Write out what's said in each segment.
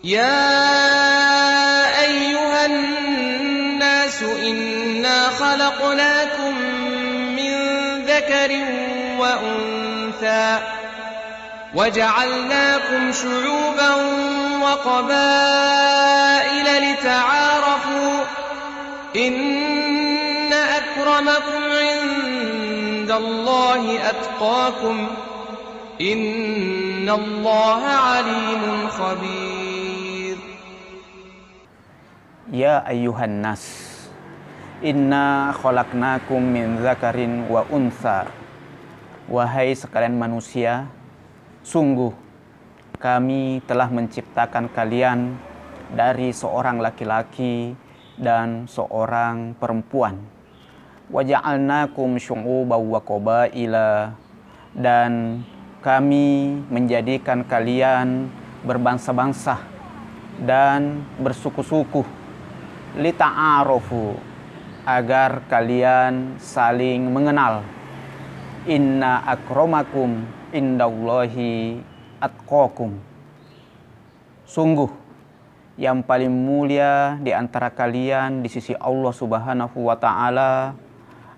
يا أيها الناس إنا خلقناكم من ذكر وأنثى وجعلناكم شعوبا وقبائل لتعارفوا إن أكرمكم عند الله أتقاكم إن الله عليم خبير. Ya ayyuhan nas, inna khalaqnakum min dzakarin wa untha. Wahai sekalian manusia, sungguh kami telah menciptakan kalian dari seorang laki-laki dan seorang perempuan. Wa ja'alnakum syu'uban wa qabaila, dan kami menjadikan kalian berbangsa-bangsa dan bersuku-suku, lita'arofu, agar kalian saling mengenal. Inna akramakum indallahi atqakum. Sungguh yang paling mulia di antara kalian di sisi Allah Subhanahu wa ta'ala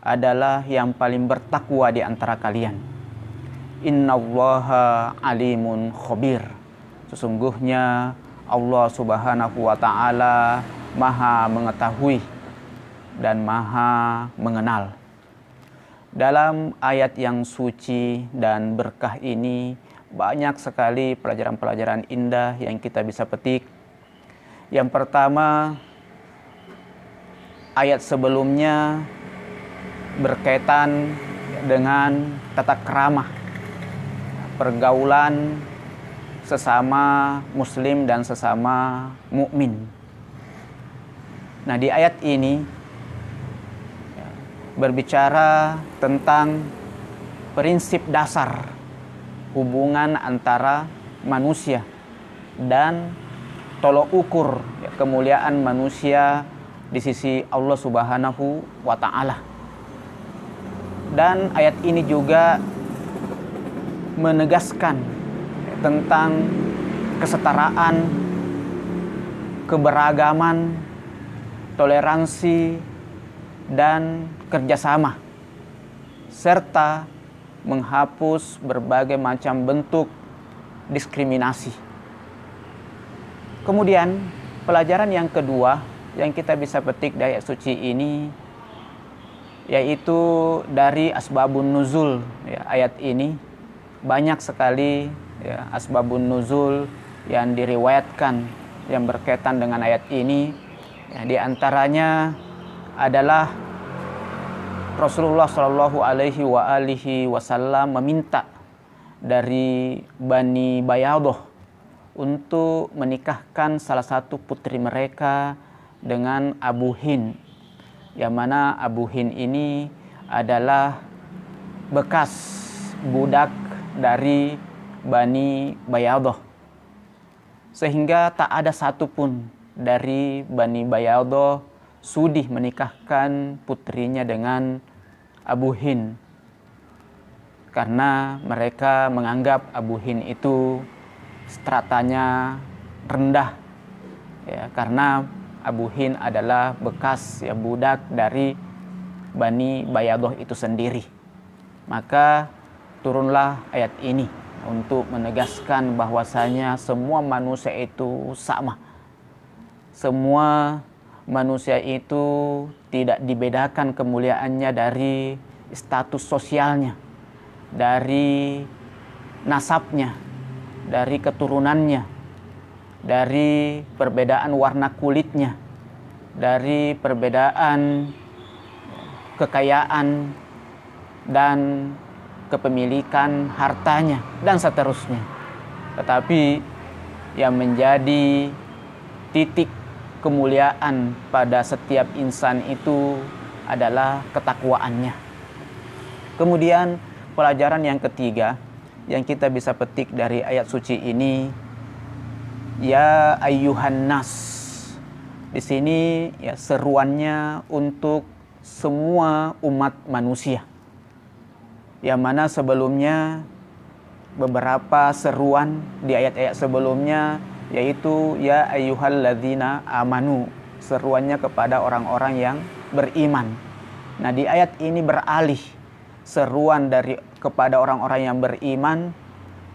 adalah yang paling bertakwa di antara kalian. Innallaha alimun khabir. Sesungguhnya Allah Subhanahu wa ta'ala Maha mengetahui dan Maha mengenal. Dalam ayat yang suci dan berkah ini banyak sekali pelajaran-pelajaran indah yang kita bisa petik. Yang pertama, ayat sebelumnya berkaitan dengan tata krama, pergaulan sesama muslim dan sesama mukmin. Nah, di ayat ini berbicara tentang prinsip dasar hubungan antara manusia dan tolok ukur kemuliaan manusia di sisi Allah Subhanahu wa ta'ala. Dan ayat ini juga menegaskan tentang kesetaraan, keberagaman, toleransi, dan kerjasama, serta menghapus berbagai macam bentuk diskriminasi. Kemudian pelajaran yang kedua yang kita bisa petik dari ayat suci ini, yaitu dari asbabun nuzul. Ayat ini banyak sekali asbabun nuzul yang diriwayatkan yang berkaitan dengan ayat ini. Di antaranya adalah Rasulullah Shallallahu Alaihi Wasallam meminta dari Bani Bayadoh untuk menikahkan salah satu putri mereka dengan Abu Hind, yang mana Abu Hind ini adalah bekas budak dari Bani Bayadoh, sehingga tak ada satupun dari Bani Bayadoh sudi menikahkan putrinya dengan Abu Hind, karena mereka menganggap Abu Hind itu stratanya rendah, karena Abu Hind adalah bekas budak dari Bani Bayadoh itu sendiri. Maka turunlah ayat ini untuk menegaskan bahwasanya semua manusia itu sama. Semua manusia itu tidak dibedakan kemuliaannya dari status sosialnya, dari nasabnya, dari keturunannya, dari perbedaan warna kulitnya, dari perbedaan kekayaan dan kepemilikan hartanya, dan seterusnya. Tetapi yang menjadi titik kemuliaan pada setiap insan itu adalah ketakwaannya. Kemudian pelajaran yang ketiga yang kita bisa petik dari ayat suci ini, ya ayyuhan nas. Di sini seruannya untuk semua umat manusia. Yang mana sebelumnya beberapa seruan di ayat-ayat sebelumnya yaitu ya ayyuhalladzina amanu, seruannya kepada orang-orang yang beriman. Nah, di ayat ini beralih seruan kepada orang-orang yang beriman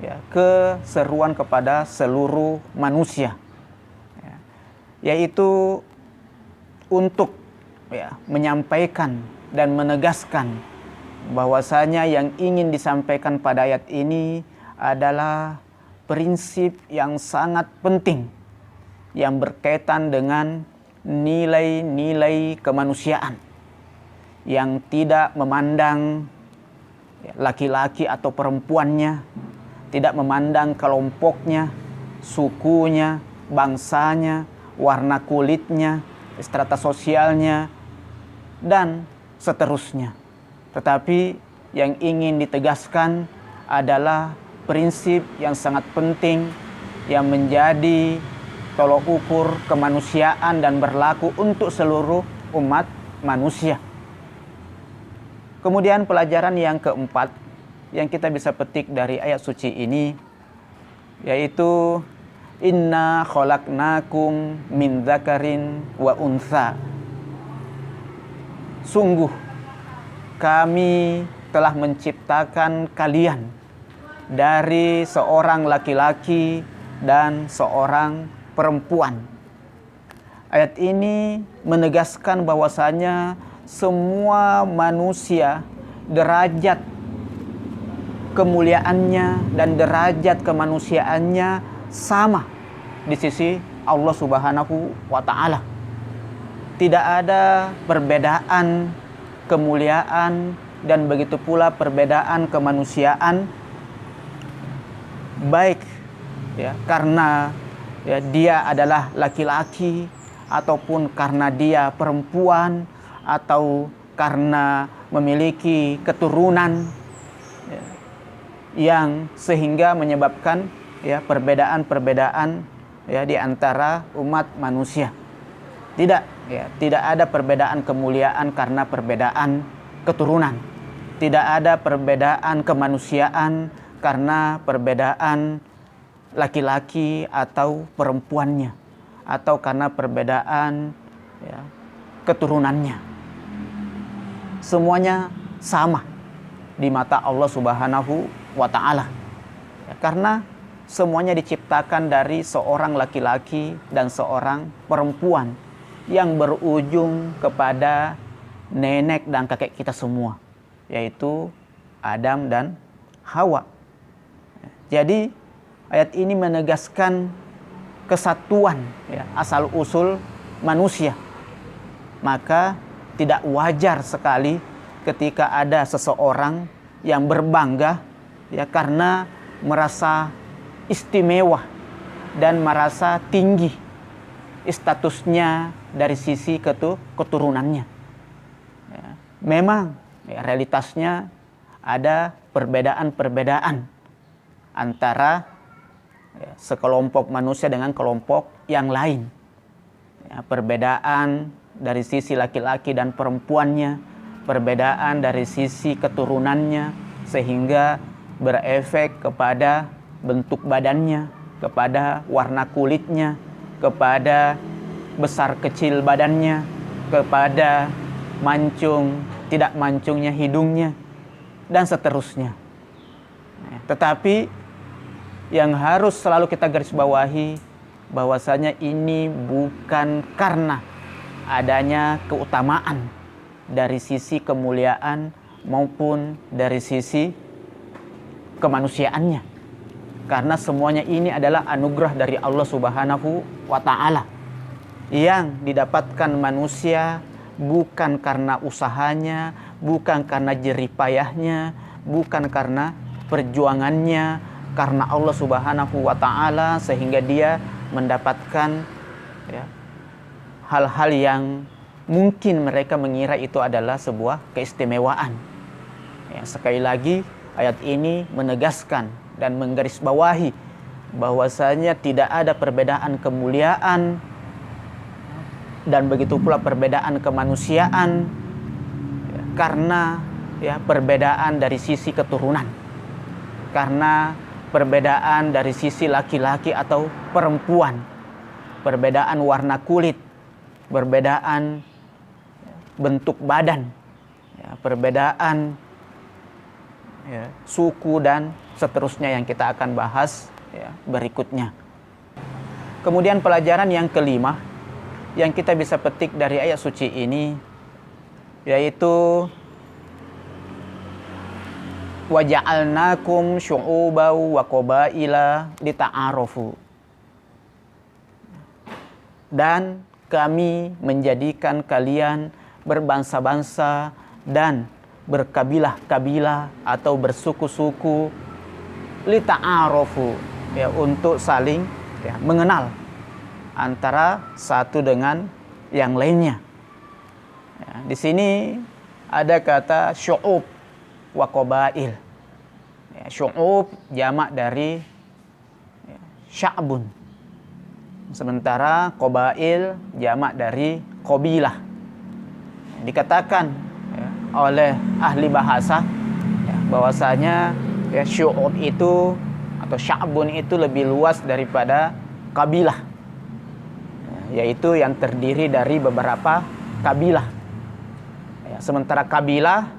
ya, ke seruan kepada seluruh manusia, ya, yaitu untuk ya, menyampaikan dan menegaskan bahwasanya yang ingin disampaikan pada ayat ini adalah prinsip yang sangat penting yang berkaitan dengan nilai-nilai kemanusiaan yang tidak memandang laki-laki atau perempuannya, tidak memandang kelompoknya, sukunya, bangsanya, warna kulitnya, strata sosialnya, dan seterusnya. Tetapi yang ingin ditegaskan adalah prinsip yang sangat penting yang menjadi tolok ukur kemanusiaan dan berlaku untuk seluruh umat manusia. Kemudian pelajaran yang keempat yang kita bisa petik dari ayat suci ini, yaitu inna khalaqnakum min dzakarin wa untha. Sungguh kami telah menciptakan kalian dari seorang laki-laki dan seorang perempuan. Ayat ini menegaskan bahwasanya semua manusia derajat kemuliaannya dan derajat kemanusiaannya sama di sisi Allah Subhanahu wa Ta'ala. Tidak ada perbedaan kemuliaan dan begitu pula perbedaan kemanusiaan, baik ya karena ya, dia adalah laki-laki ataupun karena dia perempuan atau karena memiliki keturunan ya, yang sehingga menyebabkan ya perbedaan-perbedaan ya di antara umat manusia. Tidak ada perbedaan kemuliaan karena perbedaan keturunan. Tidak ada perbedaan kemanusiaan karena perbedaan laki-laki atau perempuannya, atau karena perbedaan ya, keturunannya. Semuanya sama di mata Allah Subhanahu wa Ta'ala ya, karena semuanya diciptakan dari seorang laki-laki dan seorang perempuan yang berujung kepada nenek dan kakek kita semua, yaitu Adam dan Hawa. Jadi ayat ini menegaskan kesatuan ya, asal usul manusia. Maka tidak wajar sekali ketika ada seseorang yang berbangga ya karena merasa istimewa dan merasa tinggi statusnya dari sisi keturunannya. Ya, memang ya, realitasnya ada perbedaan-perbedaan antara ya, sekelompok manusia dengan kelompok yang lain. Ya, perbedaan dari sisi laki-laki dan perempuannya, perbedaan dari sisi keturunannya, sehingga berefek kepada bentuk badannya, kepada warna kulitnya, kepada besar kecil badannya, kepada mancung tidak mancungnya hidungnya, dan seterusnya. Tetapi yang harus selalu kita garis bawahi bahwasanya ini bukan karena adanya keutamaan dari sisi kemuliaan maupun dari sisi kemanusiaannya, karena semuanya ini adalah anugerah dari Allah Subhanahu wa Ta'ala yang didapatkan manusia bukan karena usahanya, bukan karena jerih payahnya, bukan karena perjuangannya, karena Allah Subhanahu wa Ta'ala, sehingga dia mendapatkan ya, hal-hal yang mungkin mereka mengira itu adalah sebuah keistimewaan. Ya, sekali lagi ayat ini menegaskan dan menggarisbawahi bahwasanya tidak ada perbedaan kemuliaan dan begitu pula perbedaan kemanusiaan ya, karena ya, perbedaan dari sisi keturunan, karena perbedaan dari sisi laki-laki atau perempuan, perbedaan warna kulit, perbedaan bentuk badan, ya, perbedaan ya, suku dan seterusnya yang kita akan bahas ya, berikutnya. Kemudian pelajaran yang kelima yang kita bisa petik dari ayat suci ini yaitu waja'alnakum syu'uban wa qabaila lita'arafu, dan kami menjadikan kalian berbangsa-bangsa dan berkabilah-kabilah atau bersuku-suku lita'arafu, ya, untuk saling ya, mengenal antara satu dengan yang lainnya. Ya, di sini ada kata syu'ub wa qabail. Ya, syu'ub jamak dari ya, sya'bun. Sementara qabail jamak dari qabilah. Dikatakan ya, oleh ahli bahasa ya, bahwasanya ya, syu'ub itu atau sya'bun itu lebih luas daripada kabilah, ya, yaitu yang terdiri dari beberapa kabilah. Ya, sementara kabilah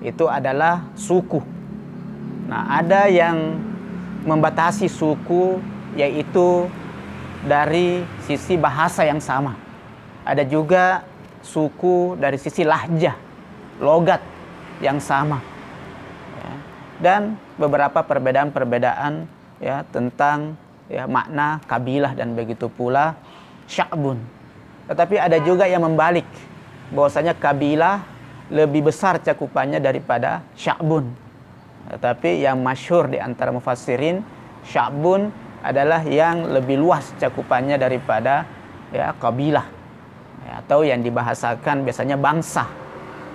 itu adalah suku. Nah, ada yang membatasi suku yaitu dari sisi bahasa yang sama. Ada juga suku dari sisi lahjah, logat yang sama. Ya, dan beberapa perbedaan-perbedaan ya tentang ya makna kabilah dan begitu pula sya'bun. Tetapi ada juga yang membalik, bahwasanya kabilah lebih besar cakupannya daripada sya'bun. Tetapi yang masyhur di antara mufassirin, sya'bun adalah yang lebih luas cakupannya daripada ya kabilah. Ya, atau yang dibahasakan biasanya bangsa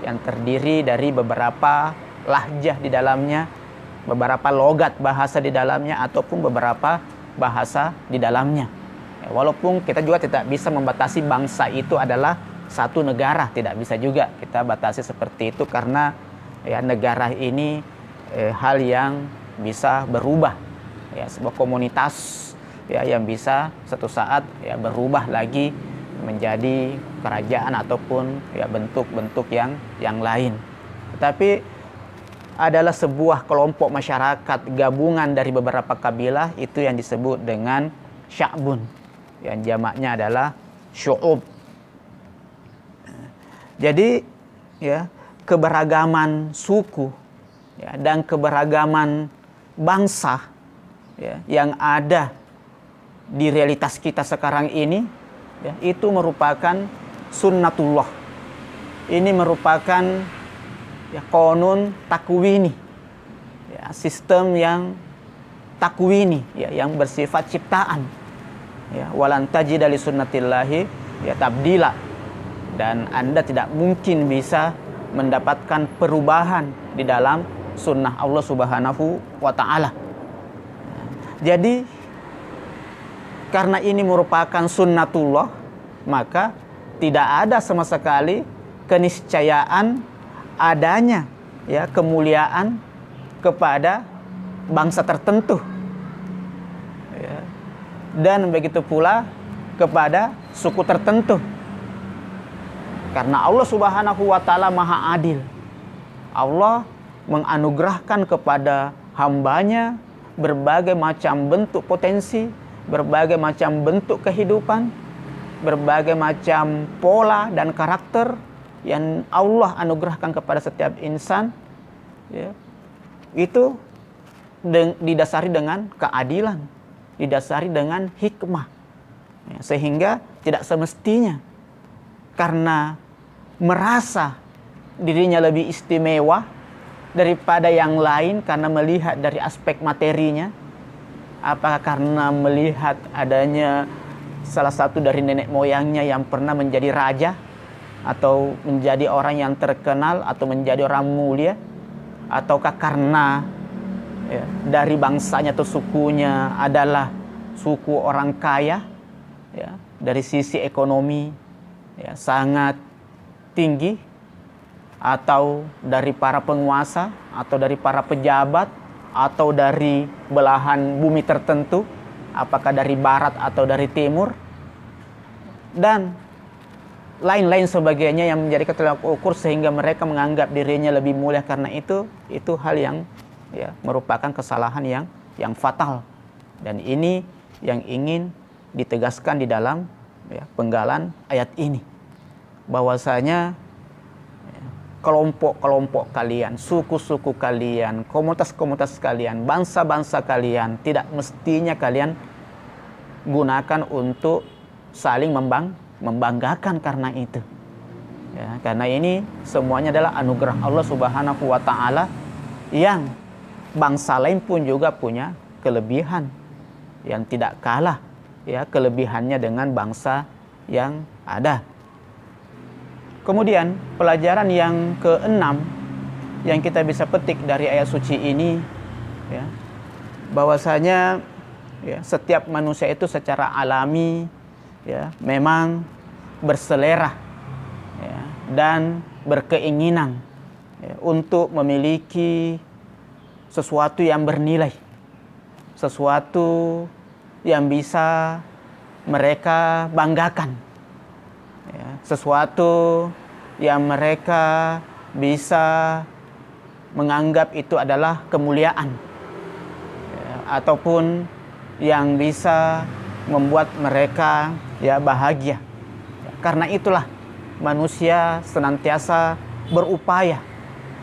yang terdiri dari beberapa lahjah di dalamnya, beberapa logat bahasa di dalamnya, ataupun beberapa bahasa di dalamnya. Ya, walaupun kita juga tidak bisa membatasi bangsa itu adalah satu negara, tidak bisa juga kita batasi seperti itu, karena ya negara ini hal yang bisa berubah, ya sebuah komunitas ya yang bisa suatu saat ya berubah lagi menjadi kerajaan ataupun ya bentuk-bentuk yang lain. Tetapi adalah sebuah kelompok masyarakat gabungan dari beberapa kabilah, itu yang disebut dengan sya'bun, yang jamaknya adalah syu'ub. Jadi ya keberagaman suku ya, dan keberagaman bangsa ya, yang ada di realitas kita sekarang ini ya, itu merupakan sunnatullah. Ini merupakan ya, konun takwini ya, sistem yang takwini ya, yang bersifat ciptaan ya, walan tajida li sunnatillahi ya tabdila. Dan Anda tidak mungkin bisa mendapatkan perubahan di dalam sunnah Allah Subhanahu wa Ta'ala. Jadi karena ini merupakan sunnatullah, maka tidak ada sama sekali keniscayaan adanya ya kemuliaan kepada bangsa tertentu ya, dan begitu pula kepada suku tertentu. Karena Allah Subhanahu wa Ta'ala Maha Adil. Allah menganugerahkan kepada hambanya berbagai macam bentuk potensi, berbagai macam bentuk kehidupan, berbagai macam pola dan karakter yang Allah anugerahkan kepada setiap insan ya. Itu didasari dengan keadilan, didasari dengan hikmah ya, sehingga tidak semestinya karena merasa dirinya lebih istimewa daripada yang lain karena melihat dari aspek materinya, apakah karena melihat adanya salah satu dari nenek moyangnya yang pernah menjadi raja atau menjadi orang yang terkenal atau menjadi orang mulia, ataukah karena ya, dari bangsanya atau sukunya adalah suku orang kaya ya, dari sisi ekonomi ya, sangat tinggi, atau dari para penguasa atau dari para pejabat atau dari belahan bumi tertentu, apakah dari barat atau dari timur, dan lain-lain sebagainya yang menjadi tolak ukur sehingga mereka menganggap dirinya lebih mulia karena itu hal yang merupakan kesalahan yang fatal. Dan ini yang ingin ditegaskan di dalam penggalan ayat ini, bahwasanya kelompok-kelompok kalian, suku-suku kalian, komunitas-komunitas kalian, bangsa-bangsa kalian tidak mestinya kalian gunakan untuk saling membanggakan karena itu. Karena ini semuanya adalah anugerah Allah Subhanahu wa taala yang bangsa lain pun juga punya kelebihan yang tidak kalah kelebihannya dengan bangsa yang ada. Kemudian pelajaran yang keenam yang kita bisa petik dari ayat suci ini, bahwasanya setiap manusia itu secara alami memang berselera dan berkeinginan untuk memiliki sesuatu yang bernilai, sesuatu yang bisa mereka banggakan, sesuatu yang mereka bisa menganggap itu adalah kemuliaan, ataupun yang bisa membuat mereka bahagia. Karena itulah manusia senantiasa berupaya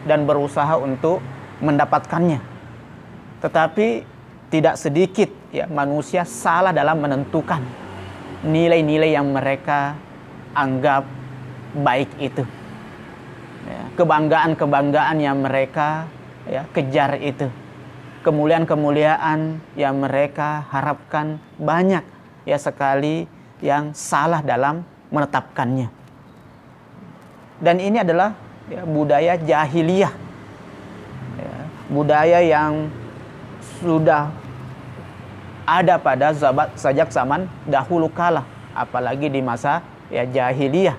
dan berusaha untuk mendapatkannya. Tetapi tidak sedikit manusia salah dalam menentukan nilai-nilai yang mereka anggap baik itu. Kebanggaan-kebanggaan yang mereka kejar itu. Kemuliaan-kemuliaan yang mereka harapkan, banyak sekali yang salah dalam menetapkannya. Dan ini adalah budaya jahiliyah, budaya yang sudah ada pada sejak zaman dahulu kala, apalagi di masa jahiliyah.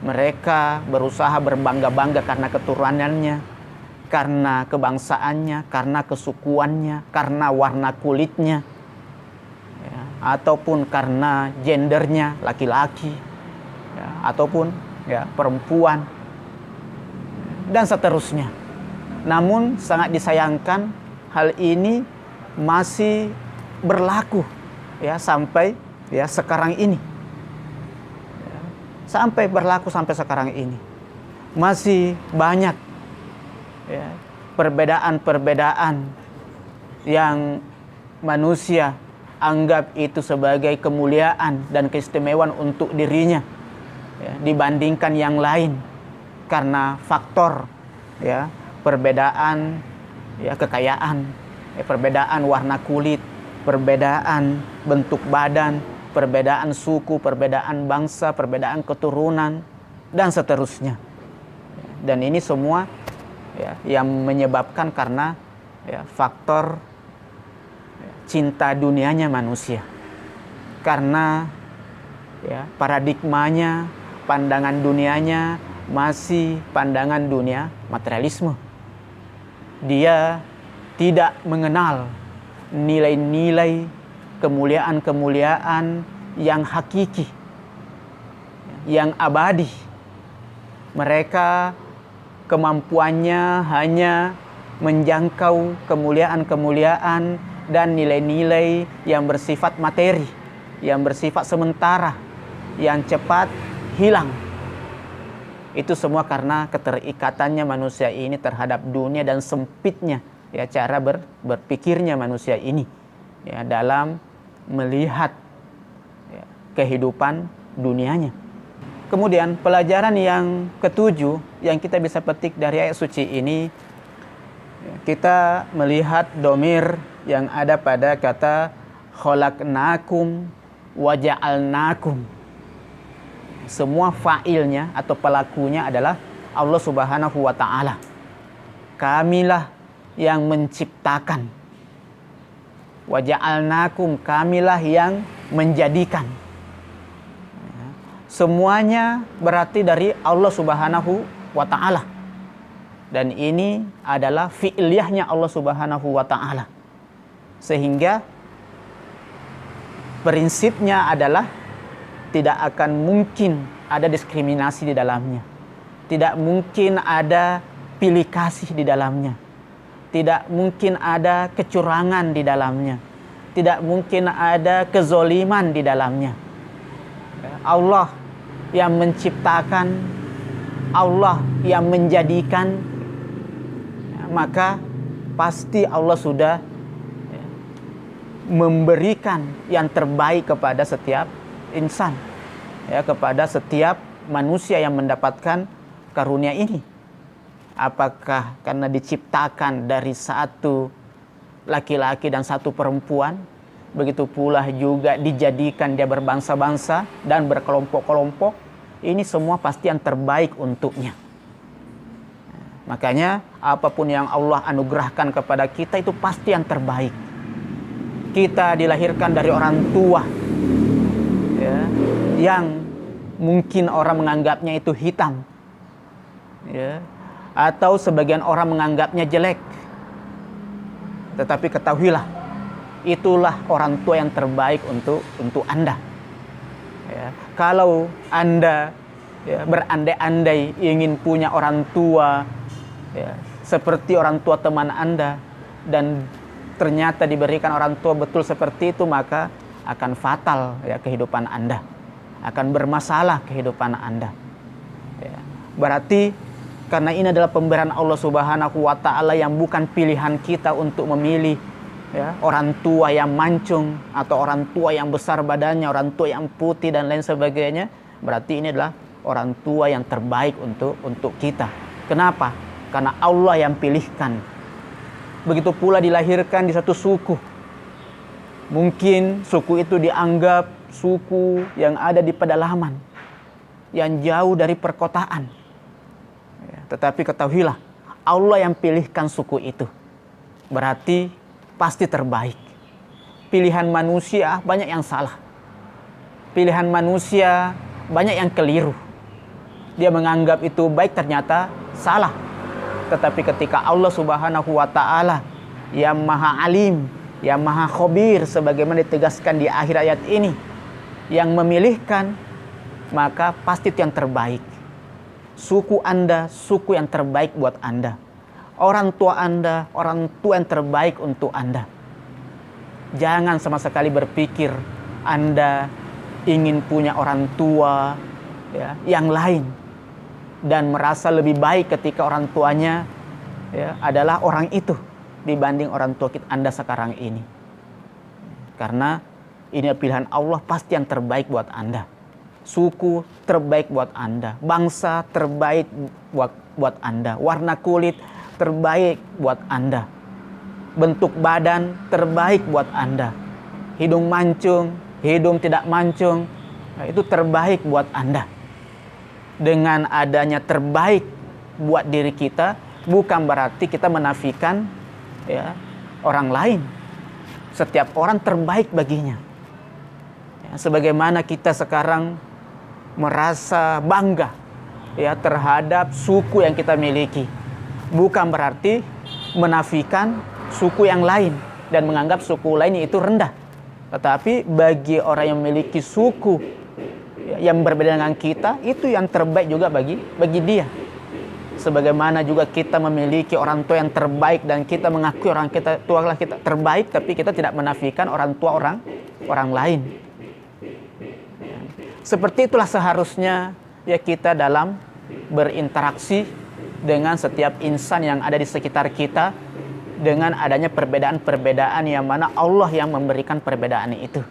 Mereka berusaha berbangga-bangga karena keturunannya, karena kebangsaannya, karena kesukuannya, karena warna kulitnya, ataupun karena gendernya, laki-laki, ataupun perempuan, dan seterusnya. Namun sangat disayangkan hal ini masih berlaku sampai sekarang ini. Sampai berlaku sampai sekarang ini. Masih banyak perbedaan-perbedaan yang manusia anggap itu sebagai kemuliaan dan keistimewaan untuk dirinya dibandingkan yang lain, karena faktor perbedaan kekayaan, perbedaan warna kulit, perbedaan bentuk badan, perbedaan suku, perbedaan bangsa, perbedaan keturunan, dan seterusnya. Dan ini semua yang menyebabkan karena faktor cinta dunianya manusia. Karena paradigmanya, pandangan dunianya masih pandangan dunia materialisme. Dia tidak mengenal nilai-nilai kemuliaan-kemuliaan yang hakiki, yang abadi. Mereka kemampuannya hanya menjangkau kemuliaan-kemuliaan dan nilai-nilai yang bersifat materi, yang bersifat sementara, yang cepat hilang. Itu semua karena keterikatannya manusia ini terhadap dunia dan sempitnya cara berpikirnya manusia ini dalam melihat kehidupan dunianya. Kemudian pelajaran yang ketujuh yang kita bisa petik dari ayat suci ini, kita melihat domir yang ada pada kata khalaqnakum wa ja'alnakum. Semua fa'ilnya atau pelakunya adalah Allah Subhanahu wa taala. Kamilah yang menciptakan. Wa ja'alnakum, kamilah yang menjadikan. Semuanya berarti dari Allah Subhanahu wa taala. Dan ini adalah fi'liyahnya Allah Subhanahu wa ta'ala. Sehingga prinsipnya adalah tidak akan mungkin ada diskriminasi di dalamnya. Tidak mungkin ada pilih kasih di dalamnya. Tidak mungkin ada kecurangan di dalamnya. Tidak mungkin ada kezoliman di dalamnya. Allah yang menciptakan, Allah yang menjadikan, maka pasti Allah sudah memberikan yang terbaik kepada setiap insan, kepada setiap manusia yang mendapatkan karunia ini. Apakah karena diciptakan dari satu laki-laki dan satu perempuan, begitu pula juga dijadikan dia berbangsa-bangsa dan berkelompok-kelompok, ini semua pasti yang terbaik untuknya. Makanya apapun yang Allah anugerahkan kepada kita itu pasti yang terbaik. Kita dilahirkan dari orang tua yang mungkin orang menganggapnya itu hitam, atau sebagian orang menganggapnya jelek. Tetapi ketahuilah, itulah orang tua yang terbaik untuk Anda. Kalau Anda berandai-andai ingin punya orang tua seperti orang tua teman Anda, dan ternyata diberikan orang tua betul seperti itu, maka akan fatal kehidupan Anda, akan bermasalah kehidupan Anda. Berarti karena ini adalah pemberian Allah Subhanahu wa ta'ala yang bukan pilihan kita untuk memilih orang tua yang mancung atau orang tua yang besar badannya, orang tua yang putih dan lain sebagainya. Berarti ini adalah orang tua yang terbaik untuk kita. Kenapa? Karena Allah yang pilihkan. Begitu pula dilahirkan di satu suku. Mungkin suku itu dianggap suku yang ada di pedalaman, yang jauh dari perkotaan. Tetapi ketahuilah, Allah yang pilihkan suku itu. Berarti pasti terbaik. Pilihan manusia banyak yang salah. Pilihan manusia banyak yang keliru. Dia menganggap itu baik, ternyata salah. Tetapi ketika Allah Subhanahu wa ta'ala yang maha alim, yang maha khabir, sebagaimana ditegaskan di akhir ayat ini, yang memilihkan, maka pasti itu yang terbaik. Suku Anda, suku yang terbaik buat Anda. Orang tua Anda, orang tua yang terbaik untuk Anda. Jangan sama sekali berpikir Anda ingin punya orang tua yang lain dan merasa lebih baik ketika orang tuanya adalah orang itu dibanding orang tua Anda sekarang ini. Karena ini pilihan Allah, pasti yang terbaik buat Anda. Suku terbaik buat Anda, bangsa terbaik buat Anda, warna kulit terbaik buat Anda, bentuk badan terbaik buat Anda, hidung mancung, hidung tidak mancung, itu terbaik buat Anda. Dengan adanya terbaik buat diri kita, bukan berarti kita menafikan orang lain. Setiap orang terbaik baginya. Sebagaimana kita sekarang merasa bangga terhadap suku yang kita miliki, bukan berarti menafikan suku yang lain dan menganggap suku lain itu rendah. Tetapi bagi orang yang memiliki suku yang berbeda dengan kita, itu yang terbaik juga bagi dia. Sebagaimana juga kita memiliki orang tua yang terbaik dan kita mengakui orang tua kita terbaik, tapi kita tidak menafikan orang tua orang lain. Seperti itulah seharusnya kita dalam berinteraksi dengan setiap insan yang ada di sekitar kita, dengan adanya perbedaan-perbedaan yang mana Allah yang memberikan perbedaan itu.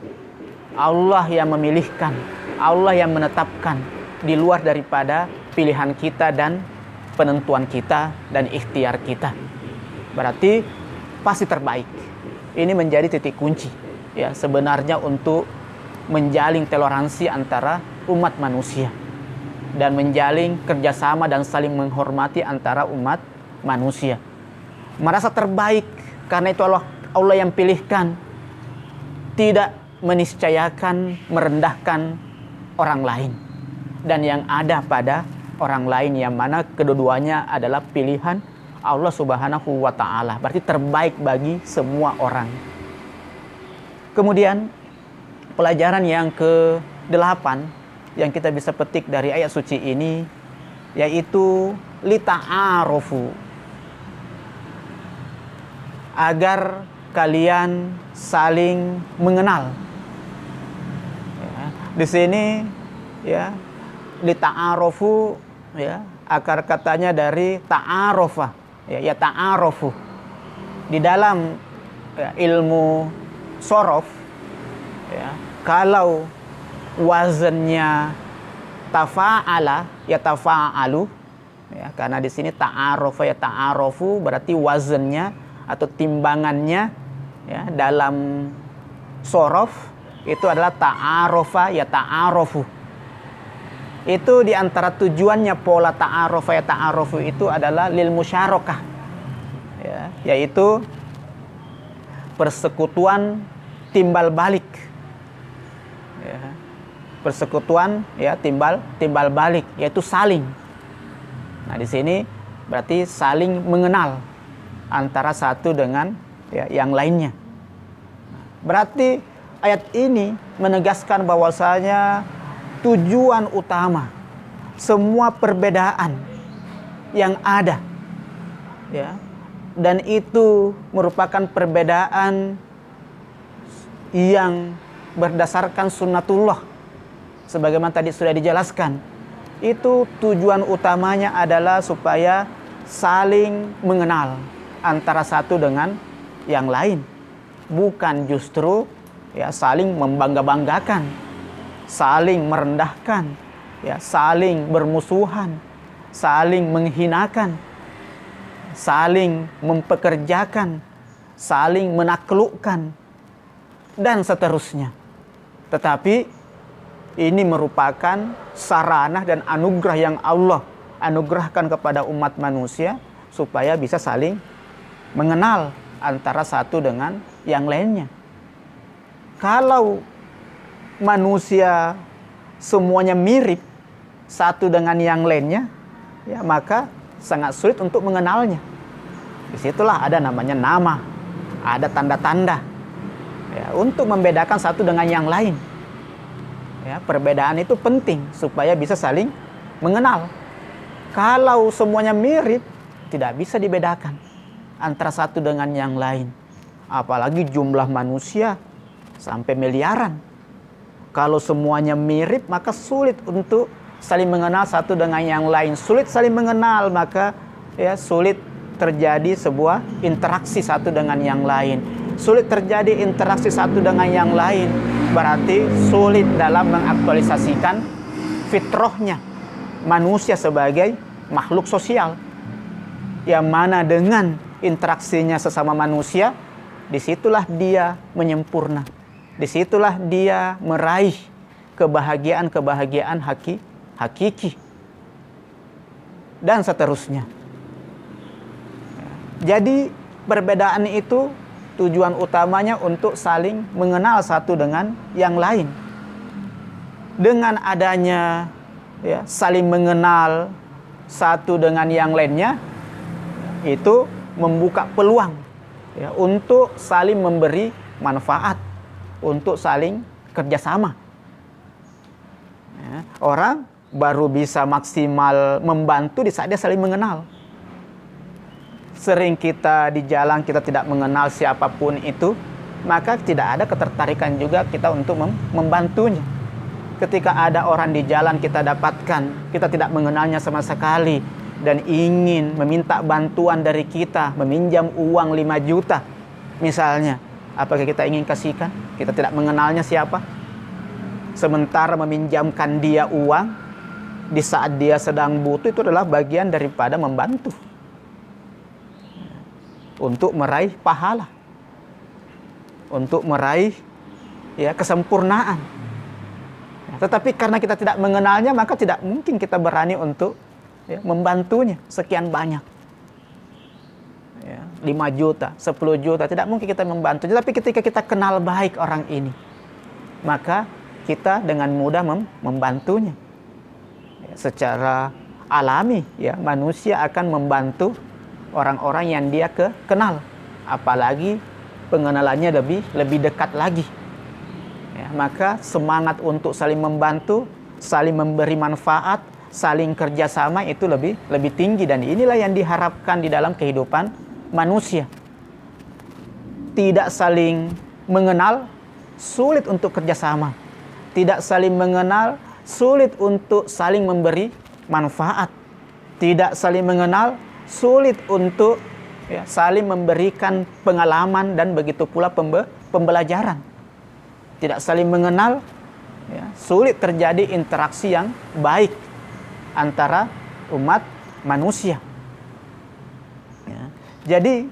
Allah yang memilihkan, Allah yang menetapkan di luar daripada pilihan kita dan penentuan kita dan ikhtiar kita. Berarti pasti terbaik. Ini menjadi titik kunci sebenarnya untuk menjalin toleransi antara umat manusia dan menjalin kerjasama dan saling menghormati antara umat manusia. Merasa terbaik karena itu Allah yang pilihkan, tidak meniscayakan merendahkan orang lain dan yang ada pada orang lain, yang mana kedua-duanya adalah pilihan Allah Subhanahu wa Ta'ala. Berarti terbaik bagi semua orang. Kemudian pelajaran yang ke-8 yang kita bisa petik dari ayat suci ini, yaitu lita'arofu, agar kalian saling mengenal. Ya, di sini ya, lita'arofu ya, akar katanya dari ta'arofa, ya ta'arofu. Di dalam ya, ilmu sorof ya, kalau wazannya tafa'ala ya tafa'alu ya, karena di sini ta'arofa ya ta'arofu, berarti wazannya atau timbangannya ya, dalam sorof itu adalah ta'arofa ya ta'arofu. Itu diantara tujuannya pola ta'arofa ya ta'arofu itu adalah lil musyarakah ya, yaitu persekutuan timbal balik ya, persekutuan ya timbal balik, yaitu saling. Nah di sini berarti saling mengenal antara satu dengan ya, yang lainnya. Berarti ayat ini menegaskan bahwasanya tujuan utama semua perbedaan yang ada ya, dan itu merupakan perbedaan yang berdasarkan sunnatullah sebagaimana tadi sudah dijelaskan. Itu tujuan utamanya adalah supaya saling mengenal antara satu dengan yang lain, bukan justru ya saling membangga-banggakan, saling merendahkan, ya saling bermusuhan, saling menghinakan, saling mempekerjakan, saling menaklukkan, dan seterusnya. Tetapi ini merupakan sarana dan anugerah yang Allah anugerahkan kepada umat manusia supaya bisa saling mengenal antara satu dengan yang lainnya. Kalau manusia semuanya mirip satu dengan yang lainnya, ya maka sangat sulit untuk mengenalnya. Disitulah ada namanya nama, ada tanda-tanda ya, untuk membedakan satu dengan yang lain. Ya, perbedaan itu penting supaya bisa saling mengenal. Kalau semuanya mirip, tidak bisa dibedakan antara satu dengan yang lain. Apalagi jumlah manusia sampai miliaran. Kalau semuanya mirip, maka sulit untuk saling mengenal satu dengan yang lain. Sulit saling mengenal, maka ya sulit terjadi sebuah interaksi satu dengan yang lain. Sulit terjadi interaksi satu dengan yang lain, berarti sulit dalam mengaktualisasikan fitrahnya manusia sebagai makhluk sosial, yang mana dengan interaksinya sesama manusia, disitulah dia menyempurna, disitulah dia meraih kebahagiaan-kebahagiaan hakiki, dan seterusnya. Jadi perbedaan itu tujuan utamanya untuk saling mengenal satu dengan yang lain. Dengan adanya ya, saling mengenal satu dengan yang lainnya, itu membuka peluang ya, untuk saling memberi manfaat, untuk saling kerjasama. Ya, orang baru bisa maksimal membantu di saat dia saling mengenal. Sering kita di jalan kita tidak mengenal siapapun itu, maka tidak ada ketertarikan juga kita untuk membantunya. Ketika ada orang di jalan kita dapatkan, kita tidak mengenalnya sama sekali dan ingin meminta bantuan dari kita, meminjam uang 5 juta misalnya, apakah kita ingin kasihkan? Kita tidak mengenalnya siapa. Sementara meminjamkan dia uang di saat dia sedang butuh, itu adalah bagian daripada membantu untuk meraih pahala, untuk meraih ya kesempurnaan. Tetapi karena kita tidak mengenalnya, maka tidak mungkin kita berani untuk ya, membantunya sekian banyak. Ya, 5 juta, 10 juta, tidak mungkin kita membantu. Tapi ketika kita kenal baik orang ini, maka kita dengan mudah membantunya ya, secara alami ya manusia akan membantu orang-orang yang dia kenal, apalagi pengenalannya lebih dekat lagi. Ya, maka semangat untuk saling membantu, saling memberi manfaat, saling kerjasama itu lebih tinggi, dan inilah yang diharapkan di dalam kehidupan manusia. Tidak saling mengenal, sulit untuk kerjasama. Tidak saling mengenal, sulit untuk saling memberi manfaat. Tidak saling mengenal, sulit untuk ya, saling memberikan pengalaman dan begitu pula pembelajaran. Tidak saling mengenal, ya, sulit terjadi interaksi yang baik antara umat manusia. Ya. Jadi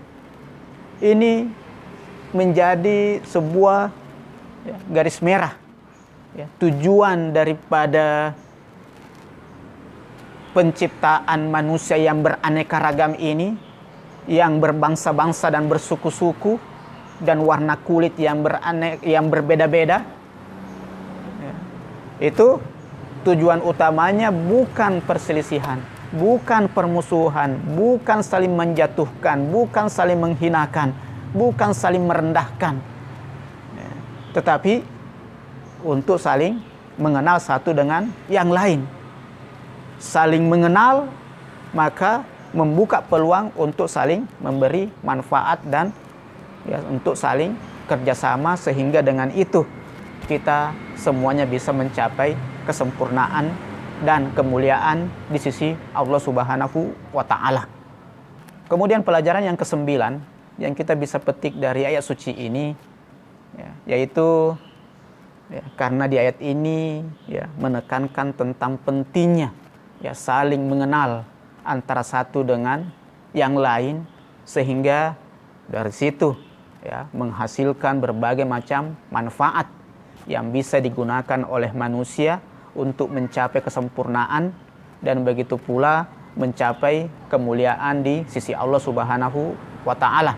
ini menjadi sebuah ya, garis merah ya, tujuan daripada penciptaan manusia yang beraneka ragam ini, yang berbangsa-bangsa dan bersuku-suku, dan warna kulit yang berbeda-beda ya. Itu tujuan utamanya bukan perselisihan, bukan permusuhan, bukan saling menjatuhkan, bukan saling menghinakan, bukan saling merendahkan ya. Tetapi untuk saling mengenal satu dengan yang lain. Saling mengenal, maka membuka peluang untuk saling memberi manfaat dan ya, untuk saling kerjasama, sehingga dengan itu kita semuanya bisa mencapai kesempurnaan dan kemuliaan di sisi Allah Subhanahu wa Ta'ala. Kemudian pelajaran yang ke-9 yang kita bisa petik dari ayat suci ini ya, yaitu ya, karena di ayat ini ya, menekankan tentang pentingnya ya, saling mengenal antara satu dengan yang lain, sehingga dari situ ya, menghasilkan berbagai macam manfaat yang bisa digunakan oleh manusia untuk mencapai kesempurnaan dan begitu pula mencapai kemuliaan di sisi Allah Subhanahu wa Ta'ala.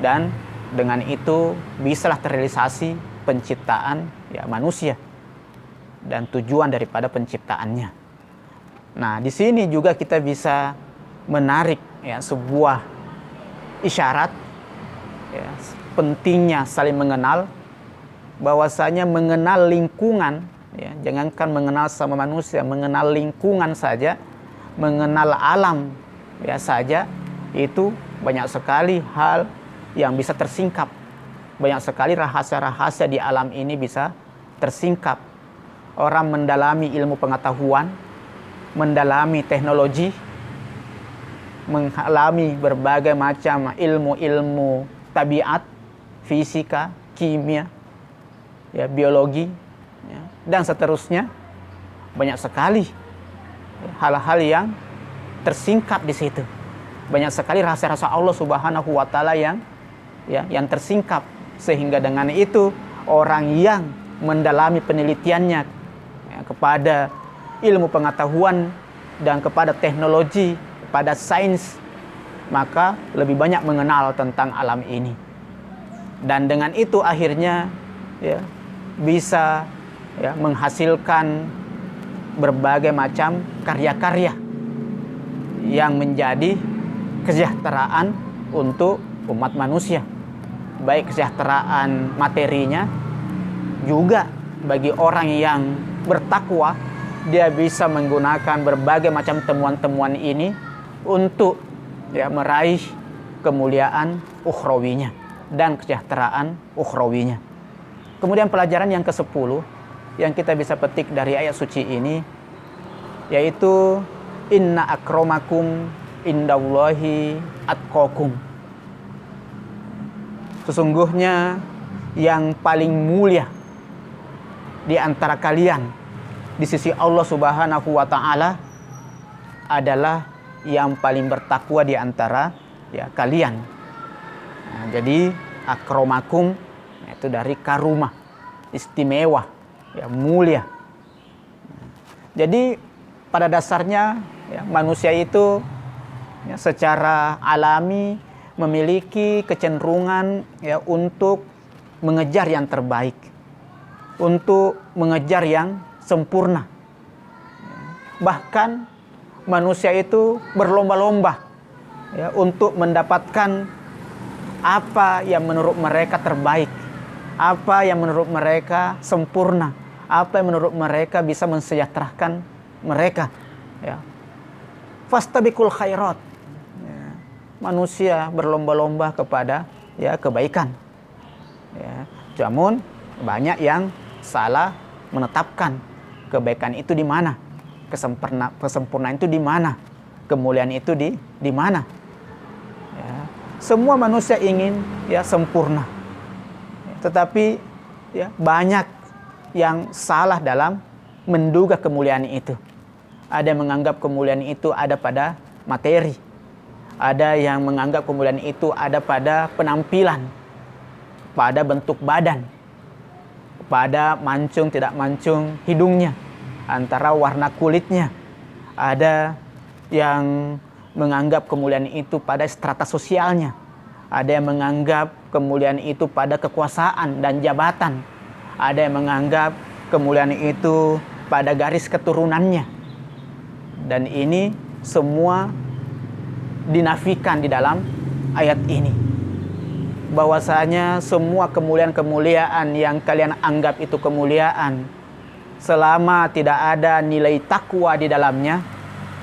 Dan dengan itu bisalah terrealisasi penciptaan ya, manusia dan tujuan daripada penciptaannya. Nah, di sini juga kita bisa menarik ya, sebuah isyarat ya, pentingnya saling mengenal, bahwasanya mengenal lingkungan ya, jangankan mengenal sama manusia, mengenal lingkungan saja, mengenal alam ya saja, itu banyak sekali hal yang bisa tersingkap. Banyak sekali rahasia-rahasia di alam ini bisa tersingkap. Orang mendalami ilmu pengetahuan, mendalami teknologi, mengalami berbagai macam ilmu-ilmu tabiat, fisika, kimia, ya, biologi, ya, dan seterusnya. Banyak sekali hal-hal yang tersingkap di situ. Banyak sekali rahasia-rahasia Allah Subhanahu wa Ta'ala yang tersingkap, sehingga dengan itu orang yang mendalami penelitiannya ya, kepada ilmu pengetahuan dan kepada teknologi, kepada sains, maka lebih banyak mengenal tentang alam ini. Dan dengan itu akhirnya ya, bisa ya, menghasilkan berbagai macam karya-karya yang menjadi kesejahteraan untuk umat manusia, baik kesejahteraan materinya, juga bagi orang yang bertakwa, dia bisa menggunakan berbagai macam temuan-temuan ini untuk ya, meraih kemuliaan ukhrawinya dan kesejahteraan ukhrawinya. Kemudian pelajaran yang ke-10 yang kita bisa petik dari ayat suci ini, yaitu inna akramakum indallahi atqakum. Sesungguhnya yang paling mulia di antara kalian di sisi Allah Subhanahu wa Ta'ala adalah yang paling bertakwa di antara ya, kalian. Nah, jadi akramakum itu dari karumah, istimewa, ya, mulia. Jadi pada dasarnya ya, manusia itu ya, secara alami memiliki kecenderungan ya, untuk mengejar yang terbaik, untuk mengejar yang sempurna. Bahkan manusia itu berlomba-lomba ya, untuk mendapatkan apa yang menurut mereka terbaik, apa yang menurut mereka sempurna, apa yang menurut mereka bisa mensejahterakan mereka. Ya. Fastabiqul khairat. Ya. Manusia berlomba-lomba kepada ya kebaikan. Ya. Namun banyak yang salah menetapkan kebaikan itu di mana, kesempurnaan itu di mana, kemuliaan itu di mana. Ya. Semua manusia ingin ya sempurna, tetapi ya banyak yang salah dalam menduga kemuliaan itu. Ada yang menganggap kemuliaan itu ada pada materi, ada yang menganggap kemuliaan itu ada pada penampilan, pada bentuk badan, pada mancung tidak mancung hidungnya, antara warna kulitnya. Ada yang menganggap kemuliaan itu pada strata sosialnya. Ada yang menganggap kemuliaan itu pada kekuasaan dan jabatan. Ada yang menganggap kemuliaan itu pada garis keturunannya. Dan ini semua dinafikan di dalam ayat ini. Bahwasanya semua kemuliaan-kemuliaan yang kalian anggap itu kemuliaan, selama tidak ada nilai takwa di dalamnya,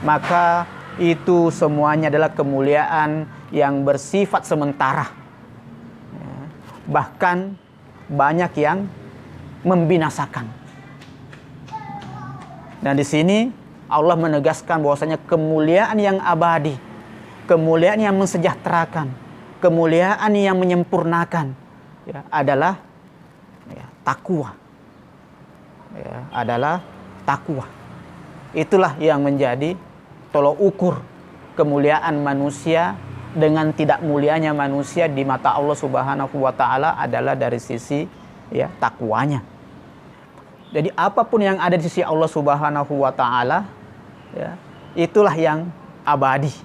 maka itu semuanya adalah kemuliaan yang bersifat sementara. Bahkan banyak yang membinasakan. Dan di sini Allah menegaskan bahwasanya kemuliaan yang abadi, kemuliaan yang mensejahterakan, kemuliaan yang menyempurnakan ya, adalah ya, takwa. Ya, adalah takwa. Itulah yang menjadi tolok ukur kemuliaan manusia dengan tidak mulianya manusia di mata Allah Subhanahu wa taala adalah dari sisi ya takwanya. Jadi apapun yang ada di sisi Allah Subhanahu wa taala ya, itulah yang abadi.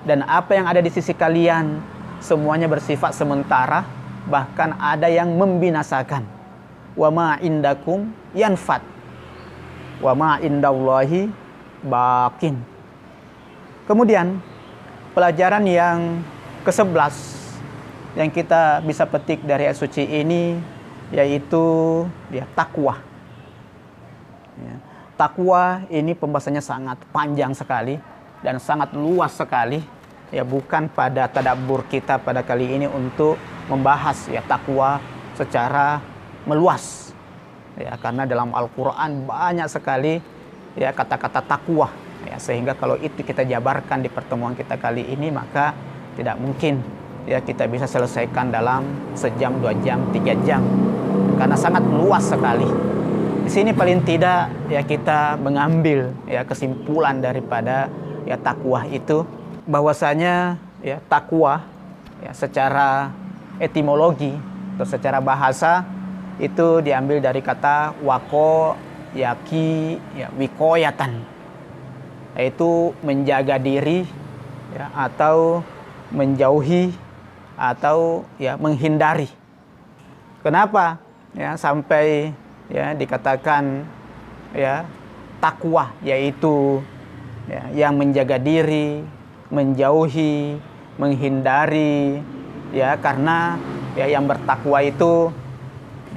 Dan apa yang ada di sisi kalian semuanya bersifat sementara, bahkan ada yang membinasakan. Wa ma indakum yanfad wa ma indallahi baqin. Kemudian pelajaran yang ke-11 yang kita bisa petik dari ayat suci ini yaitu ya takwa. Ya, takwa ini pembahasannya sangat panjang sekali dan sangat luas sekali. Ya, bukan pada tadabbur kita pada kali ini untuk membahas ya takwa secara meluas. Ya, karena dalam Al-Qur'an banyak sekali ya kata-kata takwa. Ya, sehingga kalau itu kita jabarkan di pertemuan kita kali ini, maka tidak mungkin ya kita bisa selesaikan dalam sejam, 2 jam, 3 jam. Karena sangat luas sekali. Di sini paling tidak ya kita mengambil ya kesimpulan daripada ya takwa itu, bahwasanya ya takwa ya secara etimologi atau secara bahasa itu diambil dari kata wako yaki ya wikoyatan, yaitu menjaga diri ya, atau menjauhi atau ya menghindari. Kenapa ya sampai ya dikatakan ya takwa, yaitu ya, yang menjaga diri, menjauhi, menghindari ya, karena ya yang bertakwa itu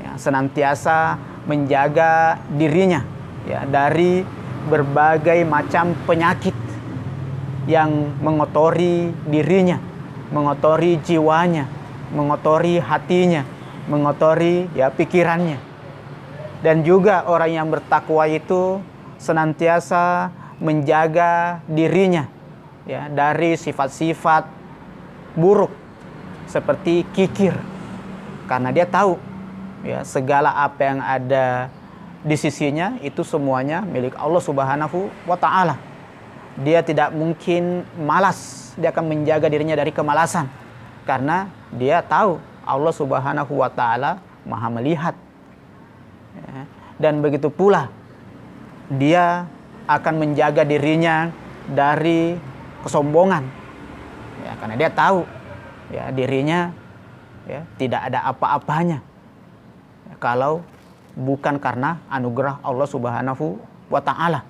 ya, senantiasa menjaga dirinya ya dari berbagai macam penyakit yang mengotori dirinya, mengotori jiwanya, mengotori hatinya, mengotori ya pikirannya. Dan juga orang yang bertakwa itu senantiasa menjaga dirinya ya dari sifat-sifat buruk seperti kikir, karena dia tahu ya segala apa yang ada di sisinya itu semuanya milik Allah Subhanahu wa taala. Dia tidak mungkin malas, dia akan menjaga dirinya dari kemalasan karena dia tahu Allah Subhanahu wa taala Maha melihat. Ya. Dan begitu pula dia akan menjaga dirinya dari kesombongan ya, karena dia tahu ya dirinya ya tidak ada apa-apanya ya, kalau bukan karena anugerah Allah Subhanahu wa taala.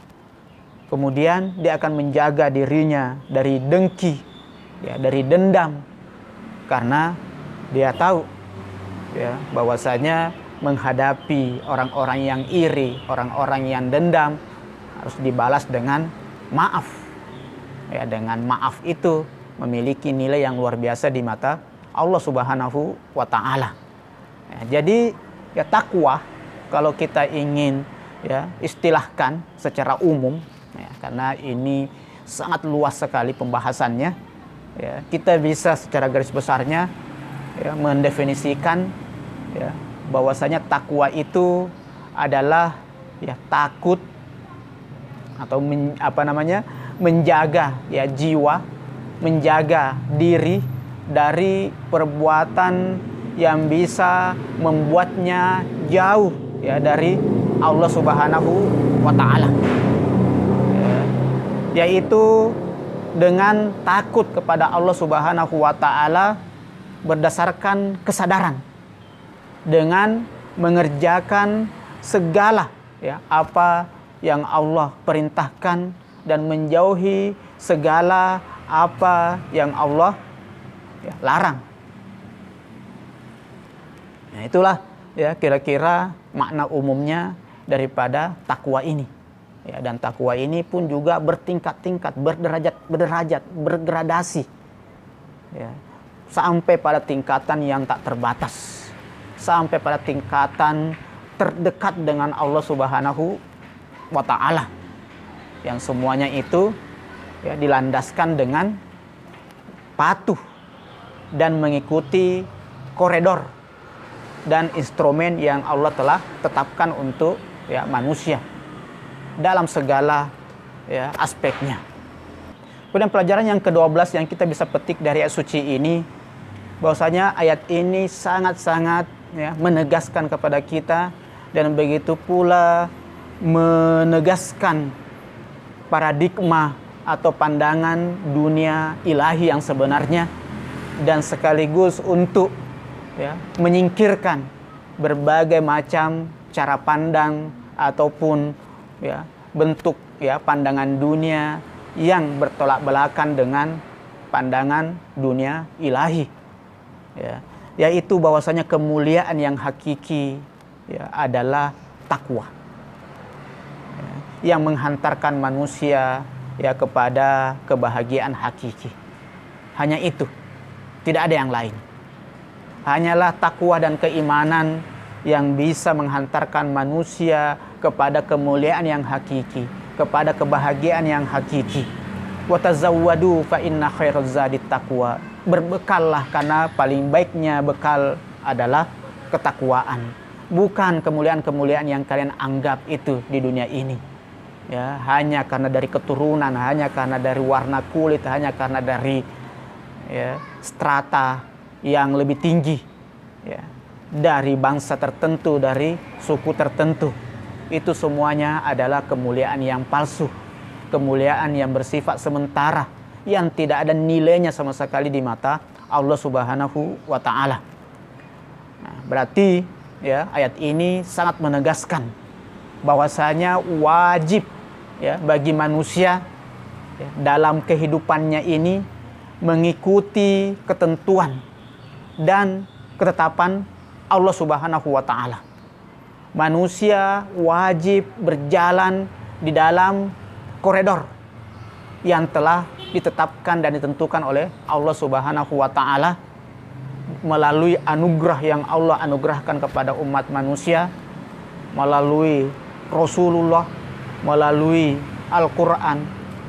Kemudian dia akan menjaga dirinya dari dengki, ya, dari dendam, karena dia tahu, ya, bahwasanya menghadapi orang-orang yang iri, orang-orang yang dendam harus dibalas dengan maaf. Ya, dengan maaf itu memiliki nilai yang luar biasa di mata Allah Subhanahu wa taala. Ya, jadi ya takwa kalau kita ingin ya istilahkan secara umum, ya, karena ini sangat luas sekali pembahasannya, ya, kita bisa secara garis besarnya ya mendefinisikan ya bahwasanya takwa itu adalah ya takut atau menjaga ya jiwa, menjaga diri dari perbuatan yang bisa membuatnya jauh ya dari Allah Subhanahu wa taala. Yaitu dengan takut kepada Allah Subhanahu wa taala berdasarkan kesadaran, dengan mengerjakan segala ya apa yang Allah perintahkan dan menjauhi segala apa yang Allah ya, larang. Nah, itulah ya kira-kira makna umumnya daripada takwa ini. Ya, dan takwa ini pun juga bertingkat-tingkat, berderajat, bergradasi. Ya, sampai pada tingkatan yang tak terbatas. Sampai pada tingkatan terdekat dengan Allah Subhanahu wa taala. Yang semuanya itu ya dilandaskan dengan patuh dan mengikuti koridor dan instrumen yang Allah telah tetapkan untuk ya manusia dalam segala ya aspeknya. Kemudian pelajaran yang ke-12 yang kita bisa petik dari ayat suci ini, bahwasanya ayat ini sangat-sangat ya menegaskan kepada kita dan begitu pula menegaskan paradigma atau pandangan dunia ilahi yang sebenarnya, dan sekaligus untuk ya menyingkirkan berbagai macam cara pandang ataupun ya bentuk ya pandangan dunia yang bertolak belakang dengan pandangan dunia ilahi, ya, yaitu bahwasanya kemuliaan yang hakiki ya adalah takwa, ya, yang menghantarkan manusia ya kepada kebahagiaan hakiki. Hanya itu, tidak ada yang lain. Hanyalah takwa dan keimanan yang bisa menghantarkan manusia kepada kemuliaan yang hakiki, kepada kebahagiaan yang hakiki. Wa tazawwadu fa inna khairaz zadit taqwa. Berbekallah karena paling baiknya bekal adalah ketakwaan. Bukan kemuliaan-kemuliaan yang kalian anggap itu di dunia ini. Ya, hanya karena dari keturunan, hanya karena dari warna kulit, hanya karena dari ya, strata yang lebih tinggi, ya, dari bangsa tertentu, dari suku tertentu. Itu semuanya adalah kemuliaan yang palsu, kemuliaan yang bersifat sementara, yang tidak ada nilainya sama sekali di mata Allah Subhanahu wa taala. Nah, berarti ya ayat ini sangat menegaskan bahwasanya wajib ya bagi manusia ya, dalam kehidupannya ini mengikuti ketentuan dan ketetapan Allah Subhanahu wa taala. Manusia wajib berjalan di dalam koridor yang telah ditetapkan dan ditentukan oleh Allah Subhanahu wa taala melalui anugerah yang Allah anugerahkan kepada umat manusia, melalui Rasulullah, melalui Al-Qur'an,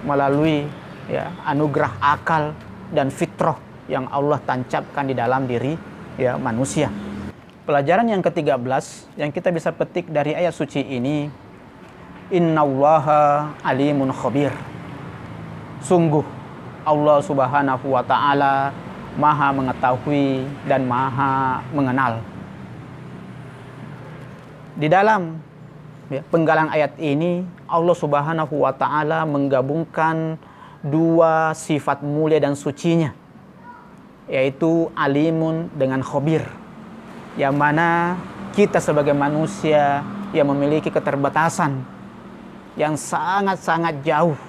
melalui ya anugerah akal dan fitrah yang Allah tancapkan di dalam diri ya manusia. Pelajaran yang ke-13 yang kita bisa petik dari ayat suci ini, innallaha alimun khabir. Sungguh Allah Subhanahu wa taala Maha mengetahui dan Maha mengenal. Di dalam ya, penggalan ayat ini Allah Subhanahu wa taala menggabungkan dua sifat mulia dan sucinya, yaitu alimun dengan khabir, yang mana kita sebagai manusia yang memiliki keterbatasan, yang sangat-sangat jauh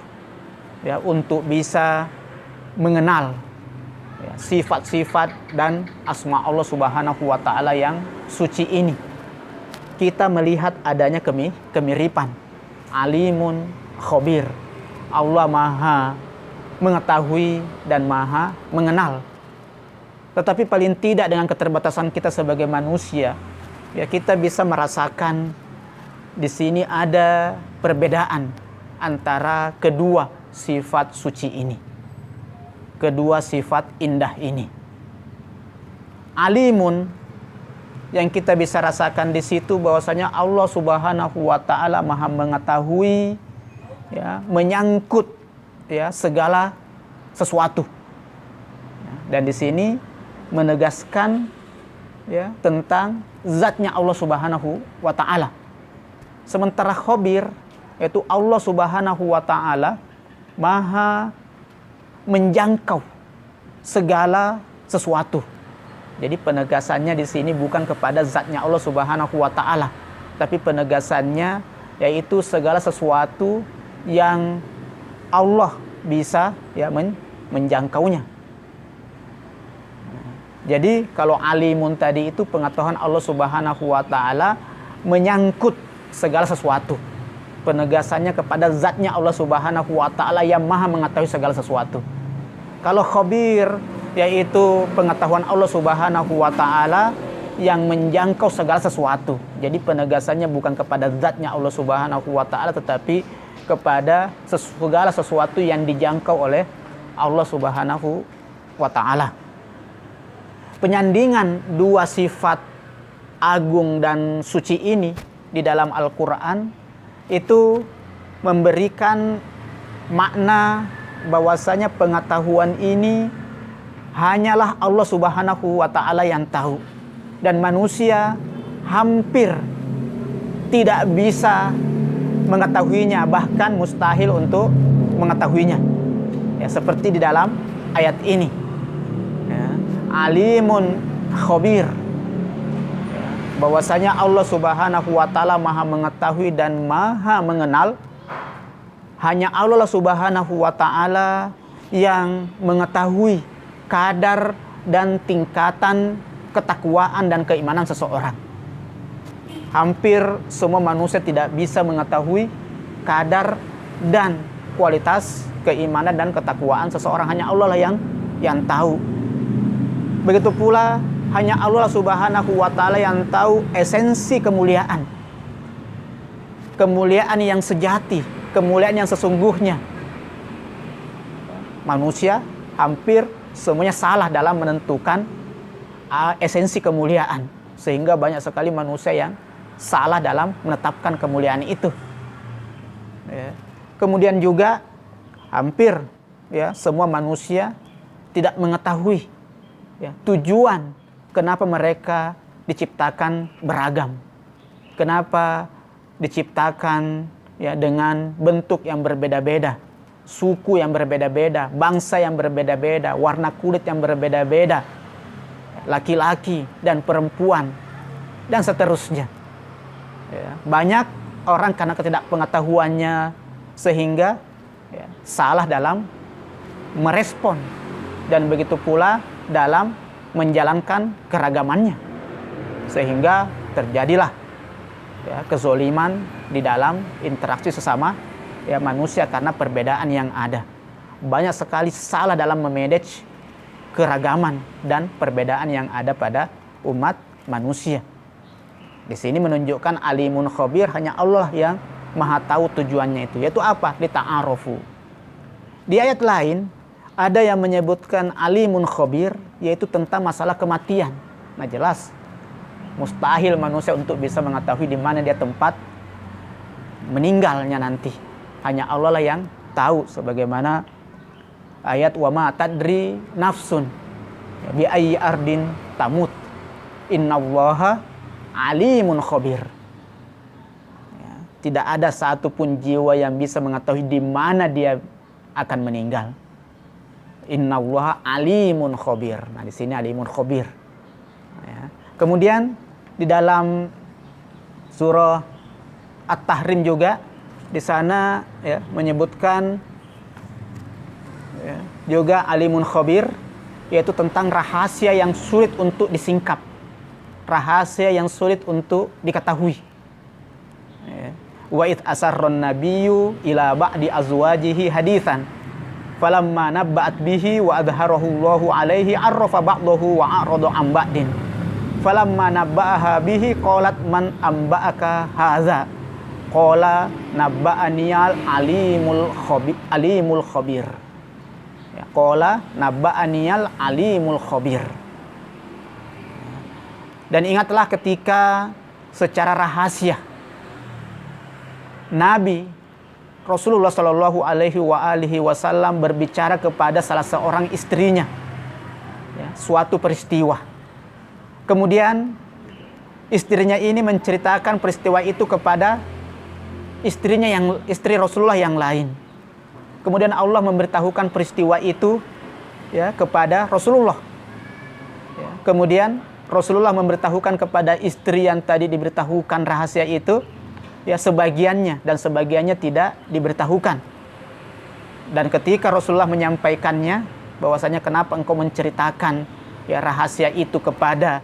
ya untuk bisa mengenal ya, sifat-sifat dan asma Allah Subhanahu wa taala yang suci ini. Kita melihat adanya kemiripan. Alimun khabir. Allah Maha mengetahui dan Maha mengenal. Tetapi paling tidak dengan keterbatasan kita sebagai manusia, ya kita bisa merasakan di sini ada perbedaan antara kedua sifat suci ini. Kedua sifat indah ini. Alimun, yang kita bisa rasakan di situ bahwasanya Allah Subhanahu wa taala Maha mengetahui ya, menyangkut ya segala sesuatu. Dan di sini menegaskan ya tentang zatnya Allah Subhanahu wa taala. Sementara khabir yaitu Allah Subhanahu wa taala Maha menjangkau segala sesuatu. Jadi penegasannya di sini bukan kepada zatnya Allah Subhanahu wa taala, tapi penegasannya yaitu segala sesuatu yang Allah bisa ya menjangkaunya. Jadi kalau alimun tadi itu pengetahuan Allah Subhanahu wa taala menyangkut segala sesuatu. Penegasannya kepada zatnya Allah Subhanahu wa taala yang Maha mengetahui segala sesuatu. Kalau khabir yaitu pengetahuan Allah Subhanahu wa taala yang menjangkau segala sesuatu. Jadi penegasannya bukan kepada zatnya Allah Subhanahu wa taala tetapi kepada segala sesuatu yang dijangkau oleh Allah Subhanahu wa taala. Penyandingan dua sifat agung dan suci ini di dalam Al-Quran itu memberikan makna bahwasanya pengetahuan ini hanyalah Allah Subhanahu wa taala yang tahu, dan manusia hampir tidak bisa mengetahuinya, bahkan mustahil untuk mengetahuinya. Ya, seperti di dalam ayat ini. Ya, alimun khabir. Ya, bahwasanya Allah Subhanahu wa taala Maha mengetahui dan Maha mengenal. Hanya Allah Subhanahu wa taala yang mengetahui kadar dan tingkatan ketakwaan dan keimanan seseorang. Hampir semua manusia tidak bisa mengetahui kadar dan kualitas keimanan dan ketakwaan seseorang. Hanya Allah lah yang tahu. Begitu pula hanya Allah Subhanahu wa taala yang tahu esensi kemuliaan. Kemuliaan yang sejati, kemuliaan yang sesungguhnya. Manusia hampir semuanya salah dalam menentukan esensi kemuliaan, sehingga banyak sekali manusia yang salah dalam menetapkan kemuliaan itu. Ya. Kemudian juga hampir ya semua manusia tidak mengetahui ya, tujuan kenapa mereka diciptakan beragam, kenapa diciptakan ya dengan bentuk yang berbeda-beda, suku yang berbeda-beda, bangsa yang berbeda-beda, warna kulit yang berbeda-beda, laki-laki dan perempuan, dan seterusnya. Ya, banyak orang karena ketidakpengetahuannya sehingga ya, salah dalam merespon, dan begitu pula dalam menjalankan keragamannya, sehingga terjadilah ya, kezoliman di dalam interaksi sesama ya, manusia karena perbedaan yang ada. Banyak sekali salah dalam memanage keragaman dan perbedaan yang ada pada umat manusia. Di sini menunjukkan alimun khabir, hanya Allah yang Maha tahu tujuannya itu, yaitu apa? Lita'arofu. Di ayat lain ada yang menyebutkan alimun khabir, yaitu tentang masalah kematian. Nah jelas mustahil manusia untuk bisa mengetahui di mana dia tempat meninggalnya nanti. Hanya Allah lah yang tahu, sebagaimana ayat wa ma tadri nafsun bi ayyi ardin tamut innallaha alimun khabir. Ya, tidak ada satupun jiwa yang bisa mengetahui di mana dia akan meninggal. Innallaha alimun khabir. Nah di sini alimun khabir. Ya. Kemudian di dalam surah At-Tahrim juga di sana ya menyebutkan ya, juga alimun khabir, yaitu tentang rahasia yang sulit untuk disingkap, rahasia yang sulit untuk diketahui. Ya. Wa id asarron nabiyyu ila ba'di azwajihi haditsan falamma nabba'at bihi wa adharahu Allahu alaihi arrafa ba'dahu wa a'rada an ba'din falamma nabba'aha bihi qalat man amba'aka hadza qala nabba'aniyal alimul khabir. Ya, qala nabba'aniyal alimul khabir. Dan ingatlah ketika secara rahasia Nabi Rasulullah Shallallahu Alaihi Wasallam berbicara kepada salah seorang istrinya, ya, suatu peristiwa. Kemudian istrinya ini menceritakan peristiwa itu kepada istri Rasulullah yang lain. Kemudian Allah memberitahukan peristiwa itu ya kepada Rasulullah. Ya, kemudian Rasulullah memberitahukan kepada istri yang tadi diberitahukan rahasia itu, ya sebagiannya, dan sebagiannya tidak diberitahukan. Dan ketika Rasulullah menyampaikannya, bahwasanya kenapa engkau menceritakan ya rahasia itu kepada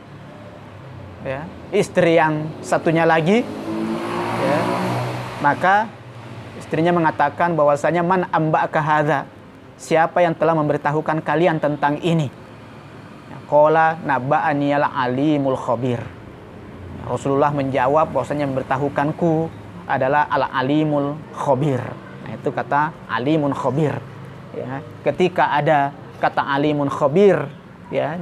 ya istri yang satunya lagi, ya, maka istrinya mengatakan bahwasanya man amba'aka hadza, siapa yang telah memberitahukan kalian tentang ini? Qala nabba'aniyal alimul khabir. Rasulullah menjawab bahwasanya memberitahukanku adalah al-alimul khabir. Nah, itu kata alimun khabir. Ya, ketika ada kata alimun khabir ya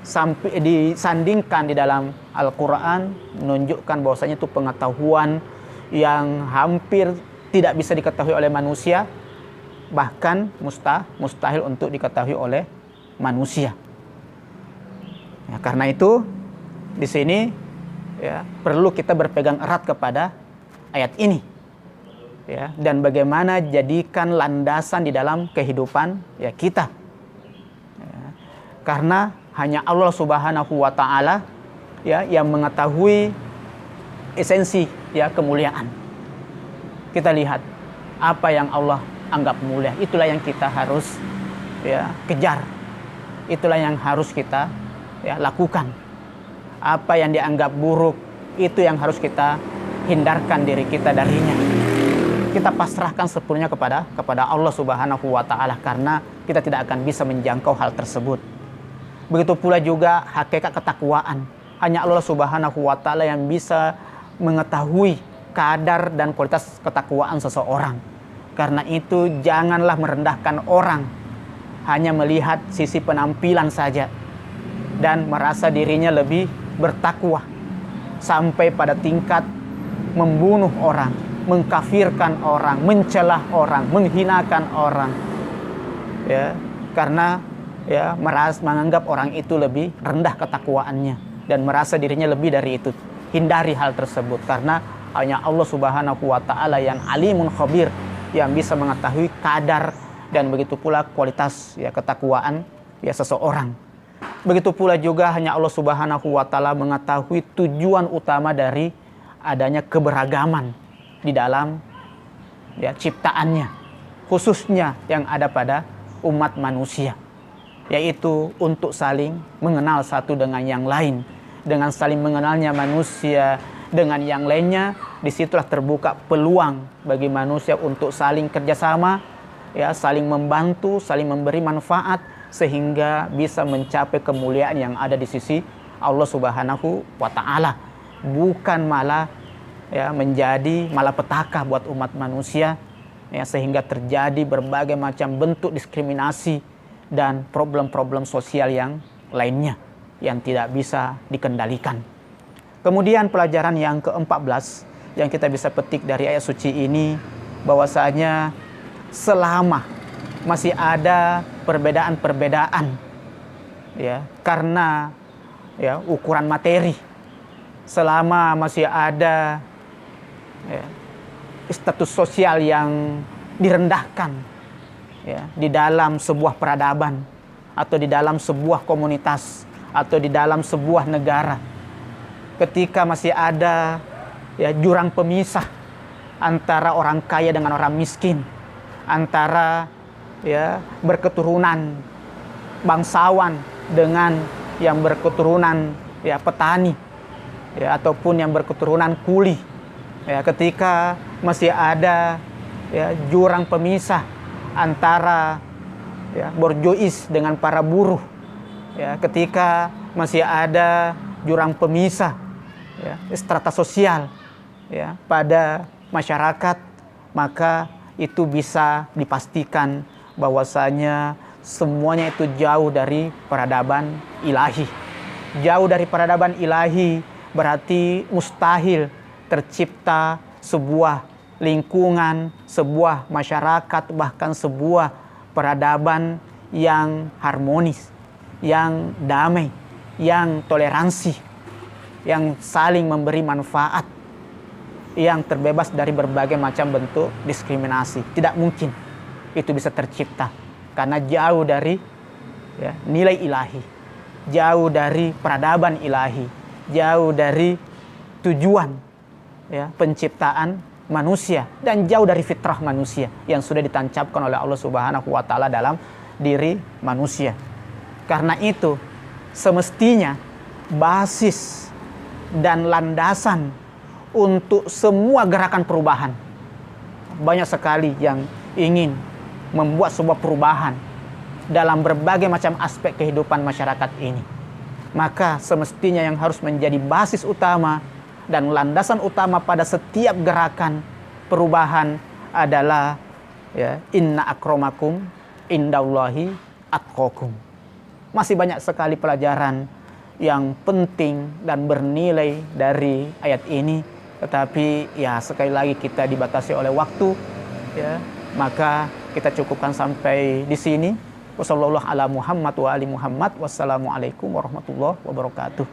disandingkan di dalam Al-Qur'an, menunjukkan bahwasanya itu pengetahuan yang hampir tidak bisa diketahui oleh manusia, bahkan mustahil untuk diketahui oleh manusia. Ya, karena itu di sini ya perlu kita berpegang erat kepada ayat ini, ya, dan bagaimana jadikan landasan di dalam kehidupan ya kita. Ya, karena hanya Allah Subhanahu wa taala ya yang mengetahui esensi ya kemuliaan. Kita lihat apa yang Allah anggap mulia, itulah yang kita harus ya kejar. Itulah yang harus kita ya lakukan. Apa yang dianggap buruk, itu yang harus kita hindarkan diri kita darinya. Kita pasrahkan sepenuhnya kepada Allah Subhanahu wa taala, karena kita tidak akan bisa menjangkau hal tersebut. Begitu pula juga hakikat ketakwaan. Hanya Allah Subhanahu wa taala yang bisa mengetahui kadar dan kualitas ketakwaan seseorang. Karena itu janganlah merendahkan orang hanya melihat sisi penampilan saja dan merasa dirinya lebih bertakwa sampai pada tingkat membunuh orang, mengkafirkan orang, mencelah orang, menghinakan orang. Ya, karena ya menganggap orang itu lebih rendah ketakwaannya dan merasa dirinya lebih dari itu. Hindari hal tersebut, karena hanya Allah Subhanahu wa taala yang alimun khabir, yang bisa mengetahui kadar dan begitu pula kualitas ya ketakwaan ya seseorang. Begitu pula juga hanya Allah Subhanahu wa taala mengetahui tujuan utama dari adanya keberagaman di dalam ya ciptaannya, khususnya yang ada pada umat manusia, yaitu untuk saling mengenal satu dengan yang lain. Dengan saling mengenalnya manusia dengan yang lainnya, disitulah terbuka peluang bagi manusia untuk saling kerjasama, ya, saling membantu, saling memberi manfaat, sehingga bisa mencapai kemuliaan yang ada di sisi Allah Subhanahu wa taala. Bukan malah ya menjadi malapetaka buat umat manusia, ya, sehingga terjadi berbagai macam bentuk diskriminasi dan problem-problem sosial yang lainnya yang tidak bisa dikendalikan. Kemudian pelajaran yang ke-14 yang kita bisa petik dari ayat suci ini, bahwasanya selama masih ada perbedaan-perbedaan ya karena ya ukuran materi, selama masih ada ya, status sosial yang direndahkan ya di dalam sebuah peradaban atau di dalam sebuah komunitas atau di dalam sebuah negara, ketika masih ada ya jurang pemisah antara orang kaya dengan orang miskin, antara ya berketurunan bangsawan dengan yang berketurunan ya petani, ya ataupun yang berketurunan kuli. Ya, ketika masih ada ya jurang pemisah antara ya borjuis dengan para buruh, ya ketika masih ada jurang pemisah ya strata sosial ya pada masyarakat, maka itu bisa dipastikan bahwasanya semuanya itu jauh dari peradaban ilahi. Jauh dari peradaban ilahi berarti mustahil tercipta sebuah lingkungan, sebuah masyarakat, bahkan sebuah peradaban yang harmonis, yang damai, yang toleransi, yang saling memberi manfaat, yang terbebas dari berbagai macam bentuk diskriminasi. Tidak mungkin itu bisa tercipta karena jauh dari ya, nilai ilahi, jauh dari peradaban ilahi, jauh dari tujuan ya, penciptaan manusia, dan jauh dari fitrah manusia yang sudah ditancapkan oleh Allah Subhanahu wa Ta'ala dalam diri manusia. Karena itu semestinya basis dan landasan untuk semua gerakan perubahan, banyak sekali yang ingin membuat sebuah perubahan dalam berbagai macam aspek kehidupan masyarakat ini, maka semestinya yang harus menjadi basis utama dan landasan utama pada setiap gerakan perubahan adalah ya, inna akramakum indallahi atqakum. Masih banyak sekali pelajaran yang penting dan bernilai dari ayat ini, tetapi ya sekali lagi kita dibatasi oleh waktu ya, maka kita cukupkan sampai di sini. Wassallallahu ala Muhammad wa ali Muhammad. Wassalamualaikum warahmatullahi wabarakatuh.